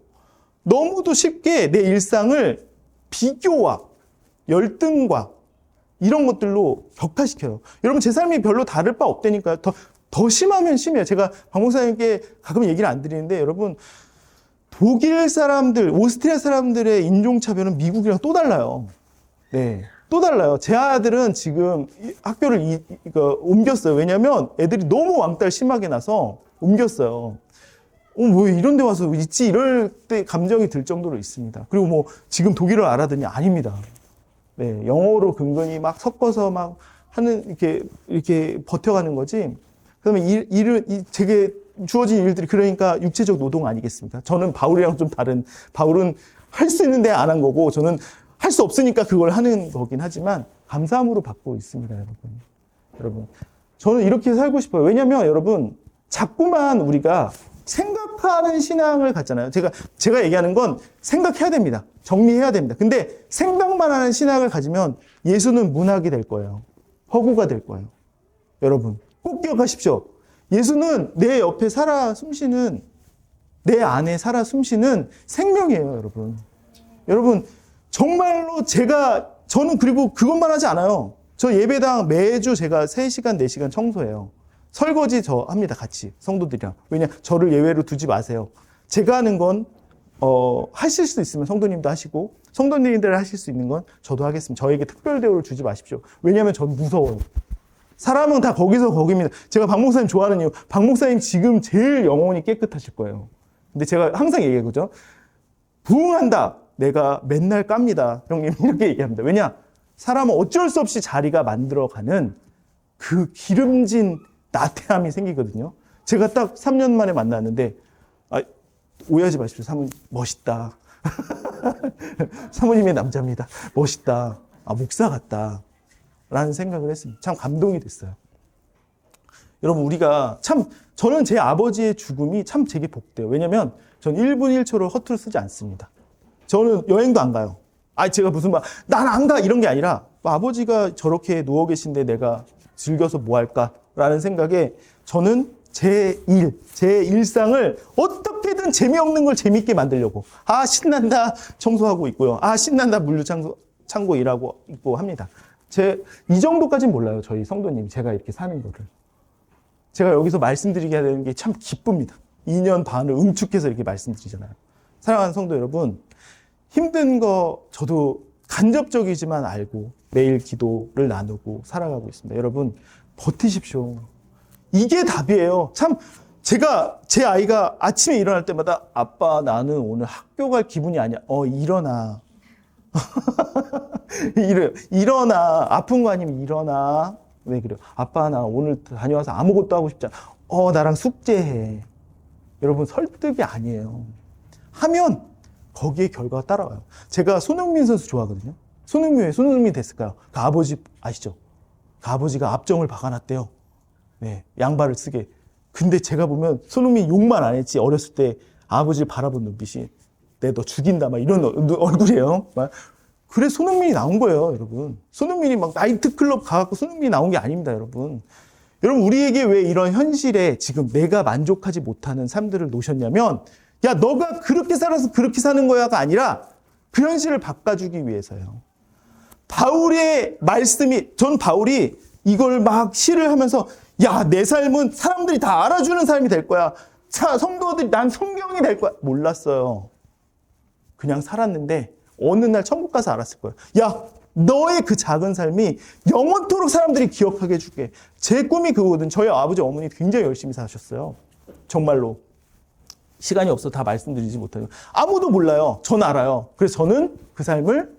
Speaker 1: 쉽게 내 일상을 비교와 열등과 이런 것들로 격화시켜요. 여러분, 제 삶이 별로 다를 바 없다니까요. 더 심하면 심해요. 제가 박 목사님께 가끔 얘기를 안 드리는데, 여러분, 독일 사람들, 오스트리아 사람들의 인종차별은 미국이랑 또 달라요. 네. 또 달라요. 제 아들은 지금 학교를 옮겼어요. 왜냐면 애들이 너무 왕따를 심하게 나서 옮겼어요. 뭐 이런 데 와서 있지? 이럴 때 감정이 들 정도로 있습니다. 그리고 뭐 지금 독일어를 알아듣니? 아닙니다. 네. 영어로 근근히 막 섞어서 막 하는, 이렇게 버텨가는 거지. 그러면 제게 주어진 일들이 그러니까 육체적 노동 아니겠습니까? 저는 바울이랑 좀 다른, 바울은 할 수 있는데 안 한 거고, 저는 할 수 없으니까 그걸 하는 거긴 하지만 감사함으로 받고 있습니다, 여러분. 저는 이렇게 살고 싶어요. 왜냐면 여러분, 자꾸만 우리가 생각하는 신앙을 갖잖아요. 제가 얘기하는 건 생각해야 됩니다. 정리해야 됩니다. 근데 생각만 하는 신앙을 가지면 예수는 문학이 될 거예요. 허구가 될 거예요. 여러분, 꼭 기억하십시오. 예수는 내 옆에 살아 숨쉬는, 내 안에 살아 숨쉬는 생명이에요, 여러분. 여러분, 정말로 저는 그리고 그것만 하지 않아요. 저 예배당 매주 제가 3시간, 4시간 청소해요. 설거지 저 합니다, 같이. 성도들이랑. 왜냐, 저를 예외로 두지 마세요. 제가 하는 건, 하실 수 있으면 성도님도 하시고, 성도님들 하실 수 있는 건 저도 하겠습니다. 저에게 특별 대우를 주지 마십시오. 왜냐면 전 무서워요. 사람은 다 거기서 거기입니다. 제가 박 목사님 좋아하는 이유, 박 목사님 지금 제일 영혼이 깨끗하실 거예요. 근데 제가 항상 얘기하거든요. 부흥한다. 내가 맨날 깝니다. 형님, 이렇게 얘기합니다. 왜냐? 사람은 어쩔 수 없이 자리가 만들어가는 그 기름진 나태함이 생기거든요. 제가 딱 3년 만에 만났는데, 오해하지 마십시오. 사모님, 멋있다. 사모님의 남자입니다. 멋있다. 목사 같다. 라는 생각을 했습니다. 참 감동이 됐어요. 여러분, 저는 제 아버지의 죽음이 참 제게 복돼요. 왜냐면, 전 1분 1초를 허투루 쓰지 않습니다. 저는 여행도 안 가요. 제가 난 안 가! 이런 게 아니라, 아버지가 저렇게 누워 계신데 내가 즐겨서 뭐 할까라는 생각에 저는 제 일상을 어떻게든 재미없는 걸 재밌게 만들려고. 신난다! 청소하고 있고요. 신난다! 물류 창고 일하고 있고 합니다. 이 정도까지는 몰라요. 저희 성도님. 제가 이렇게 사는 거를. 제가 여기서 말씀드리게 되는 게 참 기쁩니다. 2년 반을 응축해서 이렇게 말씀드리잖아요. 사랑하는 성도 여러분, 힘든 거 저도 간접적이지만 알고 매일 기도를 나누고 살아가고 있습니다. 여러분, 버티십시오. 이게 답이에요. 참, 제 아이가 아침에 일어날 때마다 아빠, 나는 오늘 학교 갈 기분이 아니야. 일어나. 일어나. 아픈 거 아니면 일어나. 왜 그래요? 아빠, 나 오늘 다녀와서 아무것도 하고 싶지 않아. 나랑 숙제해. 여러분, 설득이 아니에요. 하면 거기에 결과가 따라와요. 제가 손흥민 선수 좋아하거든요. 손흥민 왜 손흥민 됐을까요? 그 아버지 아시죠? 그 아버지가 앞정을 박아놨대요. 네, 양발을 쓰게. 근데 제가 보면 손흥민 욕만 안 했지. 어렸을 때 아버지를 바라본 눈빛이 내 너 죽인다 막 이런 얼굴이에요. 그래 손흥민이 나온 거예요, 여러분. 손흥민이 막 나이트클럽 가갖고 손흥민이 나온 게 아닙니다, 여러분. 여러분, 우리에게 왜 이런 현실에 지금 내가 만족하지 못하는 삶들을 놓으셨냐면, 야, 너가 그렇게 살아서 그렇게 사는 거야가 아니라 그 현실을 바꿔주기 위해서요. 바울의 말씀이, 전 바울이 이걸 막 시를 하면서, 야, 내 삶은 사람들이 다 알아주는 삶이 될 거야. 성도들이 난 성경이 될 거야. 몰랐어요. 그냥 살았는데 어느 날 천국 가서 알았을 거예요. 야, 너의 그 작은 삶이 영원토록 사람들이 기억하게 해줄게. 제 꿈이 그거거든. 저희 아버지 어머니 굉장히 열심히 사셨어요. 정말로. 시간이 없어서 다 말씀드리지 못해요. 아무도 몰라요. 전 알아요. 그래서 저는 그 삶을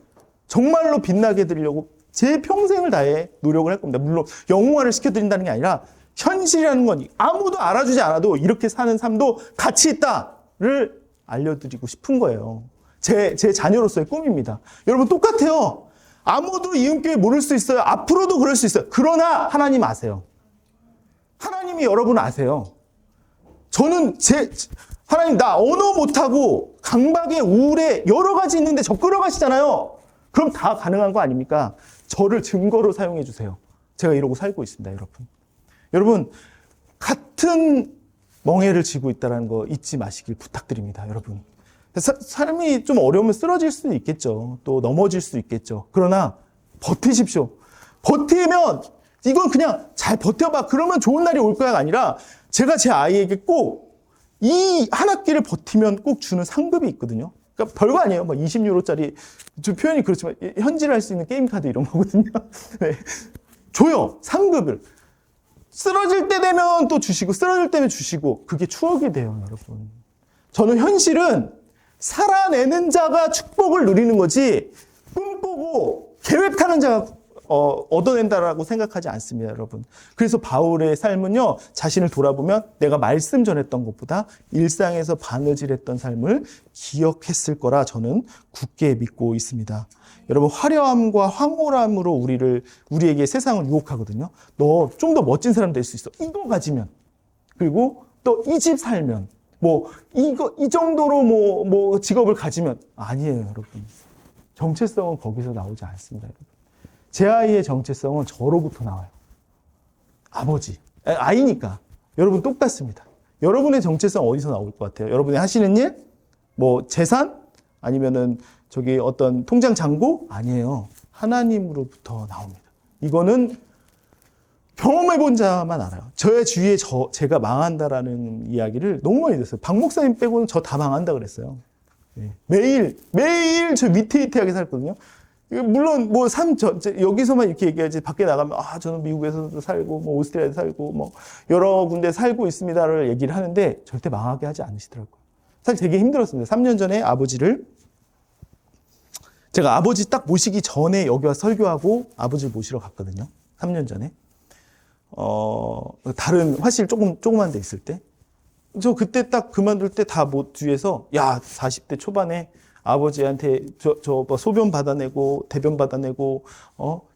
Speaker 1: 정말로 빛나게 해드리려고 제 평생을 다해 노력을 할 겁니다. 물론 영웅화를 시켜드린다는 게 아니라 현실이라는 건 아무도 알아주지 않아도 이렇게 사는 삶도 가치 있다를 알려드리고 싶은 거예요. 제 자녀로서의 꿈입니다. 여러분 똑같아요. 아무도 이음교회 모를 수 있어요. 앞으로도 그럴 수 있어요. 그러나 하나님 아세요. 하나님이 여러분 아세요. 저는 하나님 나 언어 못하고 강박에 우울에 여러 가지 있는데 저 끌어가시잖아요. 그럼 다 가능한 거 아닙니까? 저를 증거로 사용해 주세요. 제가 이러고 살고 있습니다, 여러분. 여러분, 같은 멍해를 지고 있다는 거 잊지 마시길 부탁드립니다, 여러분. 삶이 좀 어려우면 쓰러질 수도 있겠죠. 또 넘어질 수도 있겠죠. 그러나 버티십시오. 버티면 이건 그냥 잘 버텨봐. 그러면 좋은 날이 올 거야가 아니라 제가 제 아이에게 꼭 이 한 학기를 버티면 꼭 주는 상급이 있거든요. 그러니까 별거 아니에요. 뭐 20유로짜리, 좀 표현이 그렇지만 현질을 할 수 있는 게임 카드 이런 거거든요. 네. 줘요. 상급을. 쓰러질 때 되면 또 주시고 쓰러질 때면 주시고 그게 추억이 돼요, 여러분. 저는 현실은 살아내는 자가 축복을 누리는 거지 꿈꾸고 계획하는 자가 얻어낸다라고 생각하지 않습니다, 여러분. 그래서 바울의 삶은요, 자신을 돌아보면 내가 말씀 전했던 것보다 일상에서 바느질했던 삶을 기억했을 거라 저는 굳게 믿고 있습니다. 여러분, 화려함과 황홀함으로 우리에게 세상을 유혹하거든요. 너 좀 더 멋진 사람 될 수 있어. 이거 가지면. 그리고 또 이 집 살면. 이 정도로 직업을 가지면. 아니에요, 여러분. 정체성은 거기서 나오지 않습니다, 여러분. 제 아이의 정체성은 저로부터 나와요. 아이니까. 여러분 똑같습니다. 여러분의 정체성 어디서 나올 것 같아요? 여러분이 하시는 일? 재산? 아니면은 어떤 통장 잔고? 아니에요. 하나님으로부터 나옵니다. 이거는 경험해 본 자만 알아요. 저의 주위에 제가 망한다라는 이야기를 너무 많이 들었어요. 박 목사님 빼고는 저 다 망한다 그랬어요. 매일 저 위태위태하게 살거든요. 물론 여기서만 이렇게 얘기하지 밖에 나가면 저는 미국에서도 살고 오스트리아에서 살고 여러 군데 살고 있습니다를 얘기를 하는데 절대 망하게 하지 않으시더라고요. 사실 되게 힘들었습니다. 3년 전에 제가 아버지 딱 모시기 전에 여기 와서 설교하고 아버지를 모시러 갔거든요. 3년 전에. 다른 화실 조그만 데 있을 때. 저 그때 딱 그만둘 때 다 뒤에서 40대 초반에 아버지한테 소변 받아내고 대변 받아내고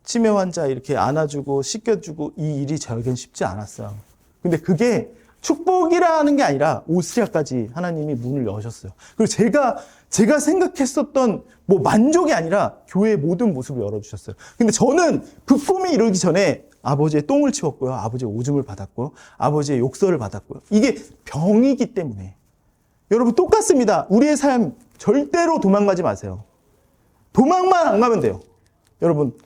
Speaker 1: 치매 환자 이렇게 안아주고 씻겨주고 이 일이 저에겐 쉽지 않았어요. 근데 그게 축복이라는 게 아니라 오스트리아까지 하나님이 문을 여셨어요. 그리고 제가 생각했었던 만족이 아니라 교회의 모든 모습을 열어주셨어요. 근데 저는 그 꿈이 이루기 전에 아버지의 똥을 치웠고요. 아버지의 오줌을 받았고요. 아버지의 욕설을 받았고요. 이게 병이기 때문에. 여러분 똑같습니다. 우리의 삶 절대로 도망가지 마세요. 도망만 안 가면 돼요. 여러분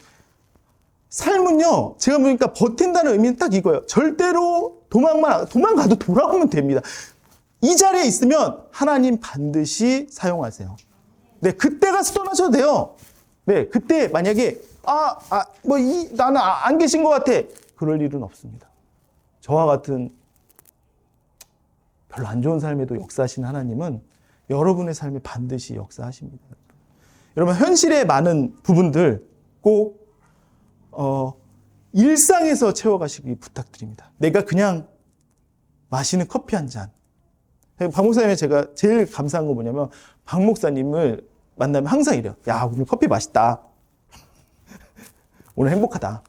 Speaker 1: 삶은요, 제가 보니까 버틴다는 의미는 딱 이거예요. 절대로 도망가도 돌아오면 됩니다. 이 자리에 있으면 하나님 반드시 사용하세요. 네, 그때 가서 떠나셔도 돼요. 네, 그때 만약에 나는 안 계신 것 같아. 그럴 일은 없습니다. 저와 같은 별로 안 좋은 삶에도 역사하신 하나님은 여러분의 삶에 반드시 역사하십니다. 여러분, 현실의 많은 부분들 꼭 일상에서 채워가시기 부탁드립니다. 내가 그냥 마시는 커피 한 잔. 박 목사님의 제가 제일 감사한 건 뭐냐면 박 목사님을 만나면 항상 이래요. 야, 오늘 커피 맛있다. 오늘 행복하다.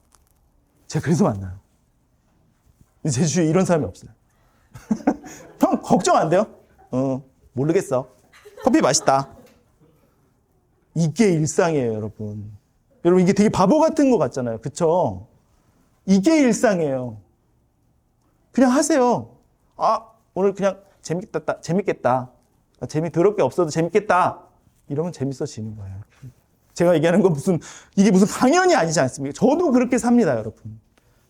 Speaker 1: 제가 그래서 만나요. 제 주위에 이런 사람이 없어요. 형, 걱정 안 돼요? 모르겠어. 커피 맛있다. 이게 일상이에요, 여러분. 여러분, 이게 되게 바보 같은 것 같잖아요. 그쵸? 이게 일상이에요. 그냥 하세요. 오늘 그냥 재밌겠다. 재미 더럽게 없어도 재밌겠다. 이러면 재밌어지는 거예요. 제가 얘기하는 건 이게 무슨 강연이 아니지 않습니까? 저도 그렇게 삽니다, 여러분.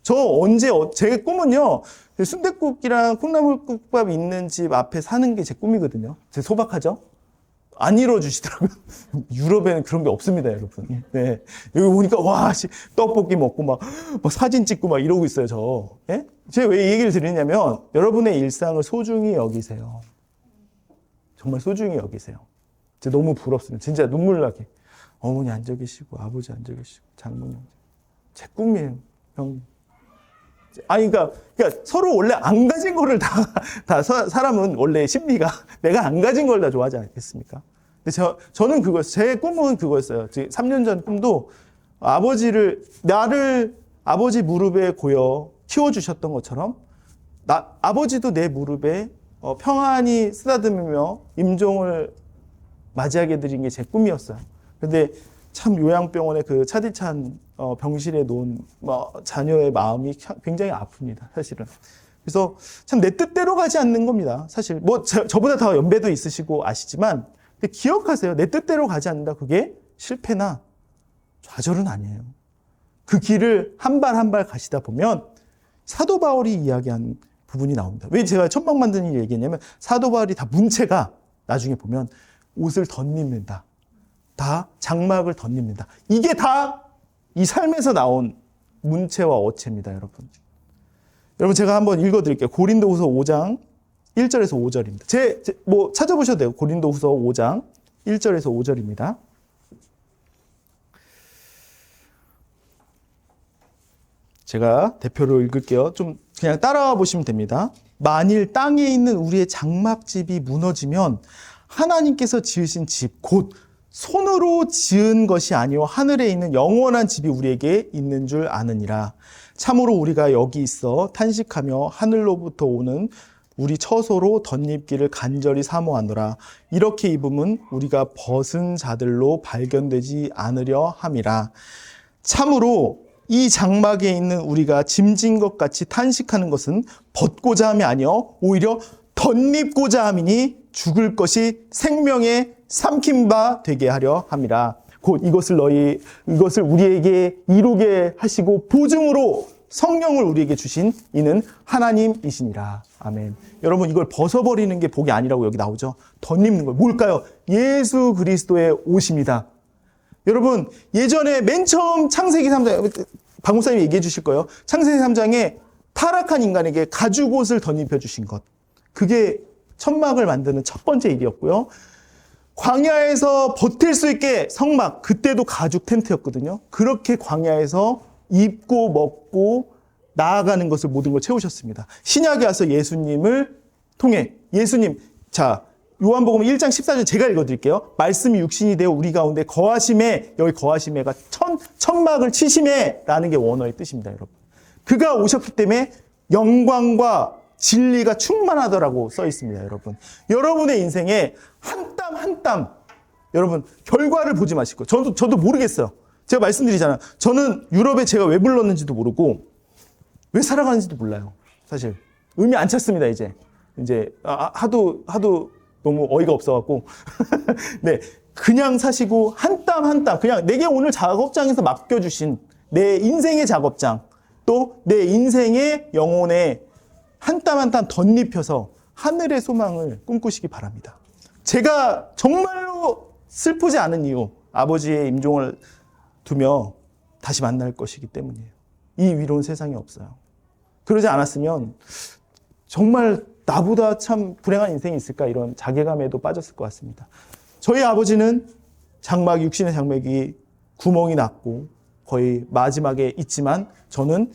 Speaker 1: 제 꿈은요, 순댓국이랑 콩나물국밥 있는 집 앞에 사는 게 제 꿈이거든요. 제 소박하죠? 안 이루어주시더라고요. 유럽에는 그런 게 없습니다, 여러분. 네. 여기 오니까, 떡볶이 먹고 막 사진 찍고 막 이러고 있어요, 저. 예? 제가 왜 이 얘기를 드리냐면, 여러분의 일상을 소중히 여기세요. 정말 소중히 여기세요. 진짜 너무 부럽습니다. 진짜 눈물 나게. 어머니 앉아 계시고, 아버지 앉아 계시고, 장모님. 제 꿈이에요, 형. 그러니까 서로 원래 안 가진 거를 사람은 원래 심리가 내가 안 가진 걸 다 좋아하지 않겠습니까? 근데 저는 제 꿈은 그거였어요. 3년 전 꿈도 나를 아버지 무릎에 고여 키워주셨던 것처럼 아버지도 내 무릎에 평안히 쓰다듬으며 임종을 맞이하게 드린 게 제 꿈이었어요. 근데 참 요양병원의 그 차디찬 병실에 놓은 자녀의 마음이 굉장히 아픕니다, 사실은. 그래서 참 내 뜻대로 가지 않는 겁니다. 사실 저보다 더 연배도 있으시고 아시지만 기억하세요. 내 뜻대로 가지 않는다. 그게 실패나 좌절은 아니에요. 그 길을 한 발 한 발 가시다 보면 사도 바울이 이야기한 부분이 나옵니다. 왜 제가 천막 만드는 일 얘기했냐면 사도 바울이 다 문체가 나중에 보면 옷을 덧입는다. 다 장막을 덧입는다. 이게 다 이 삶에서 나온 문체와 어체입니다, 여러분. 여러분 제가 한번 읽어드릴게요. 고린도후서 5장 1절에서 5절입니다. 찾아보셔도 돼요. 고린도후서 5장 1절에서 5절입니다. 제가 대표로 읽을게요. 좀 그냥 따라와 보시면 됩니다. 만일 땅에 있는 우리의 장막집이 무너지면 하나님께서 지으신 집, 곧 손으로 지은 것이 아니요 하늘에 있는 영원한 집이 우리에게 있는 줄 아느니라. 참으로 우리가 여기 있어 탄식하며 하늘로부터 오는 우리 처소로 덧입기를 간절히 사모하노라. 이렇게 입음은 우리가 벗은 자들로 발견되지 않으려 함이라. 참으로 이 장막에 있는 우리가 짐진 것 같이 탄식하는 것은 벗고자 함이 아니요 오히려 덧입고자 함이니 죽을 것이 생명의 삼킨 바 되게 하려 함이라. 곧 이것을 우리에게 이루게 하시고 보증으로 성령을 우리에게 주신 이는 하나님이시니라. 아멘. 여러분 이걸 벗어버리는 게 복이 아니라고 여기 나오죠. 덧입는 거 뭘까요? 예수 그리스도의 옷입니다. 여러분 예전에 맨 처음 창세기 3장 박 목사님이 얘기해 주실 거예요. 창세기 3장에 타락한 인간에게 가죽옷을 덧입혀 주신 것. 그게 천막을 만드는 첫 번째 일이었고요. 광야에서 버틸 수 있게 성막, 그때도 가죽 텐트였거든요. 그렇게 광야에서 입고 먹고 나아가는 것을 모든 걸 채우셨습니다. 신약에 와서 예수님을 통해 요한복음 1장 14절 제가 읽어드릴게요. 말씀이 육신이 되어 우리 가운데 거하심에, 여기 거하심에가 천막을 치심에 라는 게 원어의 뜻입니다, 여러분. 그가 오셨기 때문에 영광과 진리가 충만하더라고 써 있습니다, 여러분. 여러분의 인생에 한 땀 한 땀, 여러분 결과를 보지 마시고, 저도 모르겠어요. 제가 말씀드리잖아요. 저는 유럽에 제가 왜 불렀는지도 모르고 왜 살아가는지도 몰라요. 사실 의미 안 찾습니다. 이제 하도 너무 어이가 없어갖고 네, 그냥 사시고 한 땀 한 땀 그냥 내게 오늘 작업장에서 맡겨주신 내 인생의 작업장, 또 내 인생의 영혼에 한 땀 한 땀 덧입혀서 하늘의 소망을 꿈꾸시기 바랍니다. 제가 정말로 슬프지 않은 이유, 아버지의 임종을 두며 다시 만날 것이기 때문이에요. 이 위로는 세상에 없어요. 그러지 않았으면 정말 나보다 참 불행한 인생이 있을까, 이런 자괴감에도 빠졌을 것 같습니다. 저희 아버지는 육신의 장막이 구멍이 났고 거의 마지막에 있지만, 저는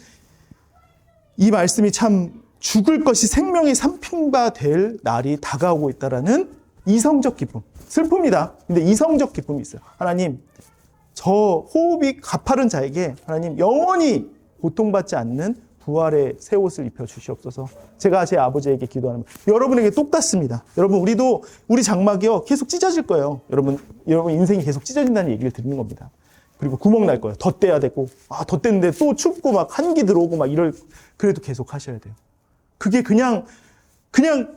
Speaker 1: 이 말씀이 참 죽을 것이 생명의 삼킨 바 될 날이 다가오고 있다라는 이성적 기쁨, 슬픔이다. 근데 이성적 기쁨이 있어요. 하나님, 저 호흡이 가파른 자에게 하나님 영원히 고통받지 않는 부활의 새 옷을 입혀 주시옵소서. 제가 제 아버지에게 기도하는 여러분에게 똑같습니다. 여러분, 우리 장막이요 계속 찢어질 거예요. 여러분 인생이 계속 찢어진다는 얘기를 드리는 겁니다. 그리고 구멍 날 거예요. 덧대야 되고, 덧댔는데 또 춥고 막 한기 들어오고 막 그래도 계속 하셔야 돼요. 그게 그냥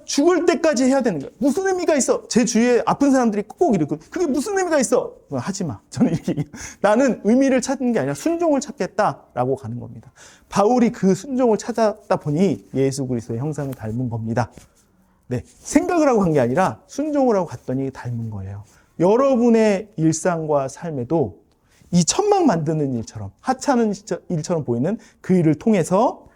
Speaker 1: 죽을 때까지 해야 되는 거예요. 무슨 의미가 있어? 제 주위에 아픈 사람들이 꼭 이러고, 그게 무슨 의미가 있어? 하지 마. 저는 이렇게 얘기해요. 나는 의미를 찾는 게 아니라 순종을 찾겠다라고 가는 겁니다. 바울이 그 순종을 찾았다 보니 예수 그리스도의 형상을 닮은 겁니다. 네, 생각을 하고 간 게 아니라 순종을 하고 갔더니 닮은 거예요. 여러분의 일상과 삶에도 이 천막 만드는 일처럼, 하찮은 일처럼 보이는 그 일을 통해서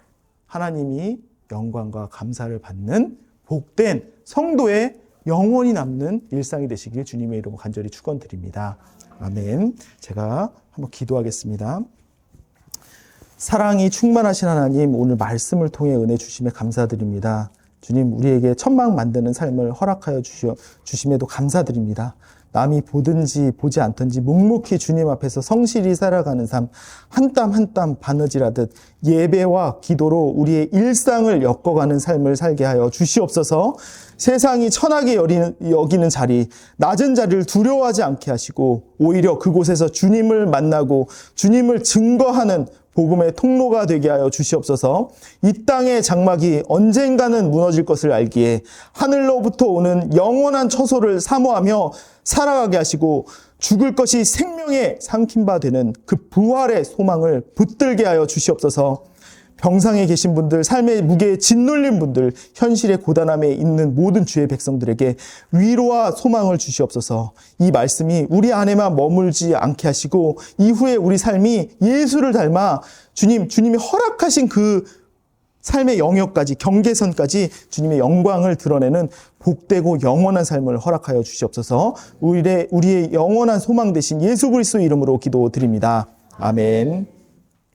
Speaker 1: 하나님이 영광과 감사를 받는 복된 성도의 영원히 남는 일상이 되시길 주님의 이름으로 간절히 축원드립니다. 아멘. 제가 한번 기도하겠습니다. 사랑이 충만하신 하나님, 오늘 말씀을 통해 은혜 주심에 감사드립니다. 주님, 우리에게 천막 만드는 삶을 허락하여 주심에도 감사드립니다. 남이 보든지 보지 않든지 묵묵히 주님 앞에서 성실히 살아가는 삶, 한 땀 한 땀 바느질하듯 예배와 기도로 우리의 일상을 엮어가는 삶을 살게 하여 주시옵소서. 세상이 천하게 여기는 자리, 낮은 자리를 두려워하지 않게 하시고 오히려 그곳에서 주님을 만나고 주님을 증거하는 복음의 통로가 되게 하여 주시옵소서. 이 땅의 장막이 언젠가는 무너질 것을 알기에 하늘로부터 오는 영원한 처소를 사모하며 살아가게 하시고 죽을 것이 생명에 삼킨 바 되는 그 부활의 소망을 붙들게 하여 주시옵소서. 병상에 계신 분들, 삶의 무게에 짓눌린 분들, 현실의 고단함에 있는 모든 주의 백성들에게 위로와 소망을 주시옵소서. 이 말씀이 우리 안에만 머물지 않게 하시고 이후에 우리 삶이 예수를 닮아 주님이 허락하신 그 삶의 영역까지, 경계선까지 주님의 영광을 드러내는 복되고 영원한 삶을 허락하여 주시옵소서. 우리의 영원한 소망 되신 예수 그리스도 이름으로 기도드립니다. 아멘.